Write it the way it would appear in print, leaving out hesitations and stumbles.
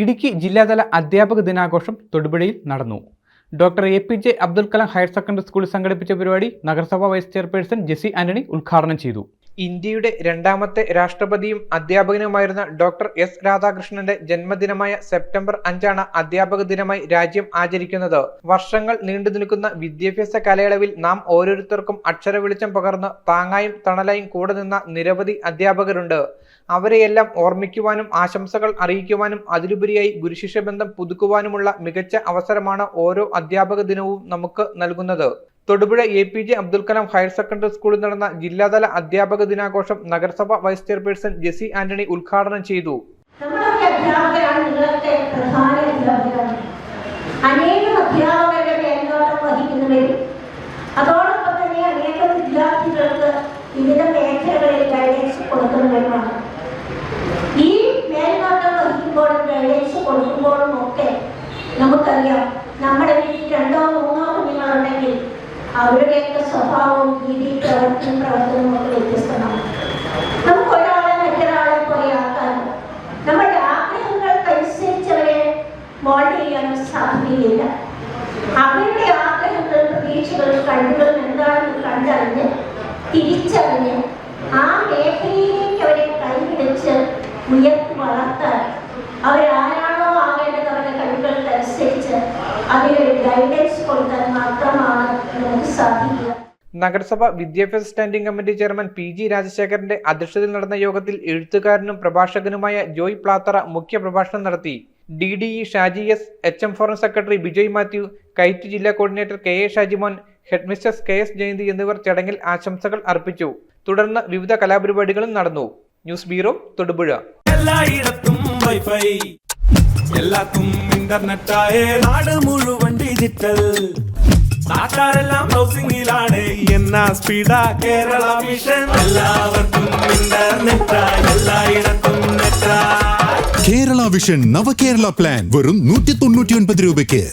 ഇടുക്കി ജില്ലാതല അധ്യാപക ദിനാഘോഷം തൊടുപുഴയിൽ നടന്നു. Doctor APJ Abdul Kalam higher secondary സ്കൂളിൽ സംഘടിപ്പിച്ച പരിപാടി നഗരസഭാ വൈസ് ചെയർപേഴ്സൺ ജെസി ആന്റണി ഉദ്ഘാടനം ചെയ്തു. ഇന്ത്യയുടെ രണ്ടാമത്തെ രാഷ്ട്രപതിയും അധ്യാപകനുമായിരുന്ന ഡോക്ടർ S രാധാകൃഷ്ണന്റെ ജന്മദിനമായ സെപ്റ്റംബർ 5 അധ്യാപക ദിനമായി രാജ്യം ആചരിക്കുന്നത്. വർഷങ്ങൾ നീണ്ടു നിൽക്കുന്ന വിദ്യാഭ്യാസ കാലയളവിൽ നാം ഓരോരുത്തർക്കും അക്ഷര വെളിച്ചം പകർന്ന് താങ്ങായും തണലായും കൂടെ നിന്ന നിരവധി അധ്യാപകരുണ്ട്. അവരെയെല്ലാം ഓർമ്മിക്കുവാനും ആശംസകൾ അറിയിക്കുവാനും അതിലുപരിയായി ഗുരുശിഷ്യ ബന്ധം പുതുക്കുവാനുമുള്ള മികച്ച അവസരമാണ് ഓരോ അധ്യാപക ദിനവും നമുക്ക് നൽകുന്നത്. Thodupuzha APJ Abdul Kalam higher secondary സ്കൂളിൽ നടന്ന ജില്ലാതല അധ്യാപക ദിനാഘോഷം നഗരസഭ വൈസ് ചെയർപേഴ്സൺ ജെസി ആന്റണി ഉദ്ഘാടനം ചെയ്തു. ഈ മേൽനോട്ടം വഹിക്കുമ്പോഴും ഗൈഡൻസ് കൊടുക്കുമ്പോഴും ഒക്കെ നമുക്കറിയാം, നമ്മുടെ വീട്ടിൽ 2 3 കുഞ്ഞുങ്ങളുണ്ടെങ്കിൽ അവരുടെയൊക്കെ സ്വഭാവവും രീതി പ്രവർത്തനവും ഒക്കെ വ്യത്യസ്തമാണ്. നമുക്ക് ഒരാളെ മറ്റൊരാളെ പോലെ ആക്കാനും നമ്മുടെ ആഗ്രഹങ്ങൾക്കനുസരിച്ച് അവരെ മോൾഡ് ചെയ്യാനും സാധിക്കുകയില്ല. അവരുടെ ആഗ്രഹങ്ങൾ, പ്രതീക്ഷകൾ, കഴിവുകളും എന്താണെന്ന് കണ്ടറിഞ്ഞ് തിരിച്ചറിഞ്ഞ് ആ മേഖലയിലേക്ക് അവരെ കൈപിടിച്ച് ഉയർത്തി വളർത്താൻ അവരാരാണോ ആകേണ്ടത് അവരുടെ കഴിവുകൾക്കനുസരിച്ച് അതിനൊരു ഗൈഡൻസ് കൊടുക്കാൻ മാത്രമാണ് നമുക്ക് സാധിക്കുക. നഗരസഭ വിദ്യാഭ്യാസ സ്റ്റാൻഡിംഗ് കമ്മിറ്റി ചെയർമാൻ PG രാജശേഖരന്റെ അധ്യക്ഷതയിൽ നടന്ന യോഗത്തിൽ എഴുത്തുകാരനും പ്രഭാഷകനുമായ ജോയ് പ്ലാത്തറ മുഖ്യ പ്രഭാഷണം നടത്തി. DDE Shaji S, HM forum secretary Bijoy Mathew, KITE ജില്ലാ coordinator KA Shajimon, headmistress KS Jayanthi എന്നിവർ ചടങ്ങിൽ ആശംസകൾ അർപ്പിച്ചു. തുടർന്ന് വിവിധ കലാപരിപാടികളും നടന്നു. News bureau, Thodupuzha. എല്ലായിടത്തും വൈഫൈ, എല്ലാവർക്കും ഇന്റർനെറ്റായ നാട് മുഴുവൻ ഡിജിറ്റൽ. നാട്ടാരെല്ലാം ബ്രൗസിംഗിലാണ്. എന്നാ സ്പീഡാ കേരള മിഷൻ. എല്ലാവർക്കും ഇന്റർനെറ്റായി, എല്ലായിടത്തും നെറ്റായി. കേരള വിഷൻ നവകേരള പ്ലാൻ വെറും 199 രൂപയ്ക്ക്.